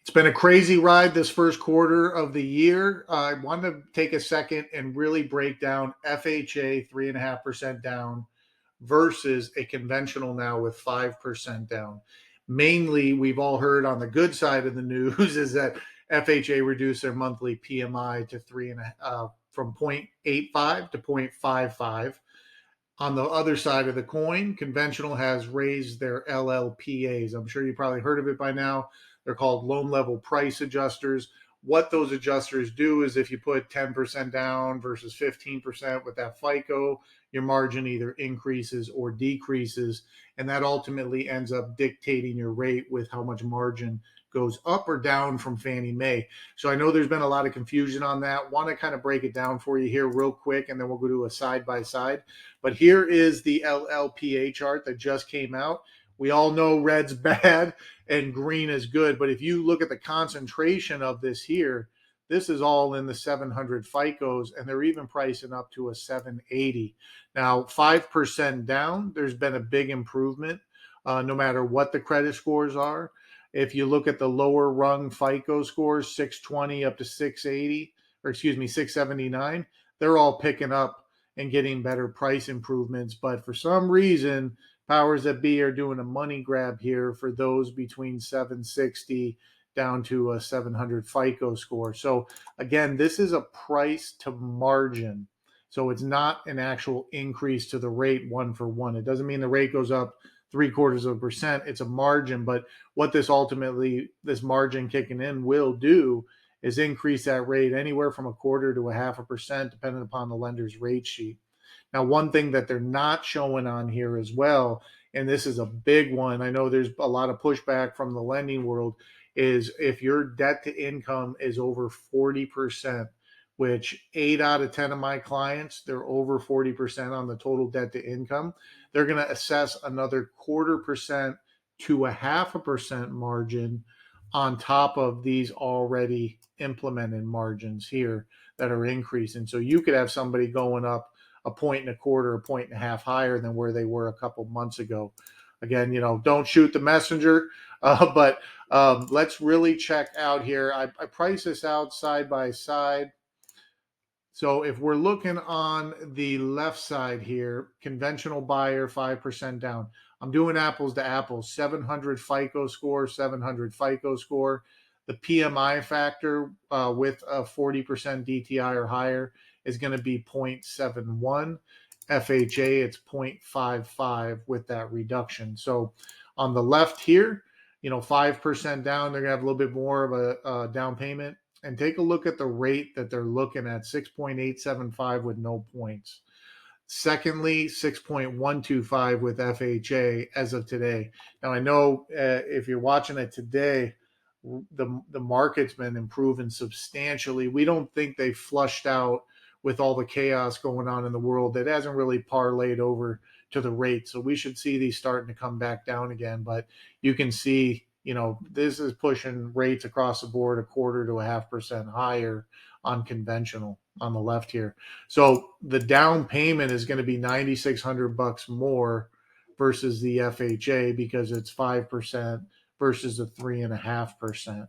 It's been a crazy ride this first quarter of the year. I want to take a second and really break down FHA 3.5% down versus a conventional now with 5% down. Mainly, we've all heard on the good side of the news is that FHA reduced their monthly PMI to from 0.85 to 0.55. On the other side of the coin, conventional has raised their LLPAs. I'm sure you probably heard of it by now. They're called loan level price adjusters. What those adjusters do is if you put 10% down versus 15% with that FICO, your margin either increases or decreases. And that ultimately ends up dictating your rate with how much margin goes up or down from Fannie Mae. So I know there's been a lot of confusion on that. Want to kind of break it down for you here real quick, and then we'll go to a side by side. But here is the LLPA chart that just came out. We all know red's bad and green is good. But if you look at the concentration of this here, this is all in the 700 FICOs, and they're even pricing up to a 780. Now, 5% down, there's been a big improvement no matter what the credit scores are. If you look at the lower rung FICO scores, 620 up to 680, or excuse me, 679, they're all picking up and getting better price improvements. But for some reason, powers that be are doing a money grab here for those between 760 down to a 700 FICO score. So again, this is a price to margin. So it's not an actual increase to the rate one for one. It doesn't mean the rate goes up 0.75%. It's a margin, but what this margin kicking in will do is increase that rate anywhere from 1/4 to 0.5%, depending upon the lender's rate sheet. Now, one thing that they're not showing on here as well, and this is a big one, I know there's a lot of pushback from the lending world, is if your debt to income is over 40%, which 8 out of 10 of my clients, they're over 40% on the total debt to income, they're going to assess another 1/4% to 0.5% margin on top of these already implemented margins here that are increasing. So you could have somebody going up 1.25, 1.5 higher than where they were a couple months ago. Again, don't shoot the messenger, but let's really check out here. I price this out side by side. So if we're looking on the left side here, conventional buyer, 5% down. I'm doing apples to apples, 700 FICO score, 700 FICO score. The PMI factor with a 40% DTI or higher is going to be 0.71. FHA, it's 0.55 with that reduction. So on the left here, 5% down, they're going to have a little bit more of a down payment. And take a look at the rate that they're looking at, 6.875 with no points. Secondly, 6.125 with FHA as of today. Now, I know if you're watching it today, the market's been improving substantially. We don't think they flushed out with all the chaos going on in the world. That hasn't really parlayed over to the rate. So we should see these starting to come back down again. But you can see, this is pushing rates across the board 1/4 to 0.5% higher on conventional on the left here. So the down payment is going to be $9,600 more versus the FHA because it's 5% versus the 3.5%.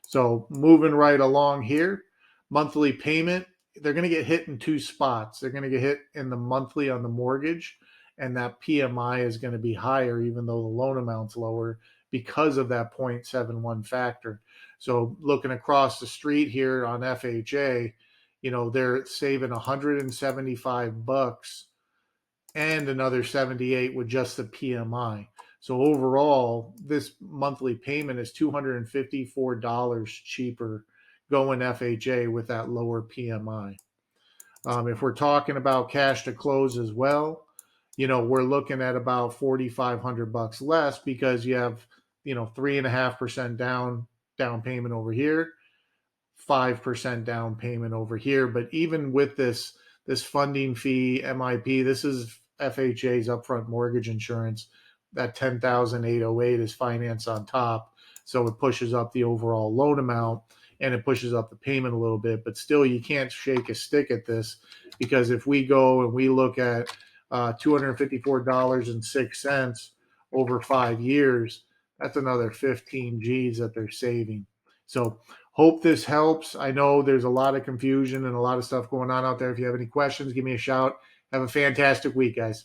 So moving right along here, monthly payment, they're going to get hit in two spots. They're going to get hit in the monthly on the mortgage, and that PMI is going to be higher even though the loan amount's lower because of that 0.71 factor. So looking across the street here on FHA, they're saving $175 and another 78 with just the PMI. So overall, this monthly payment is $254 cheaper going FHA with that lower PMI. If we're talking about cash to close as well, we're looking at about $4,500 less because you have 3.5% down payment over here, 5% down payment over here. But even with this funding fee, MIP, this is FHA's upfront mortgage insurance. That $10,808 is financed on top, so it pushes up the overall loan amount and it pushes up the payment a little bit. But still, you can't shake a stick at this, because if we go and we look at $254.06 over 5 years, that's another 15 G's that they're saving. So hope this helps. I know there's a lot of confusion and a lot of stuff going on out there. If you have any questions, give me a shout. Have a fantastic week, guys.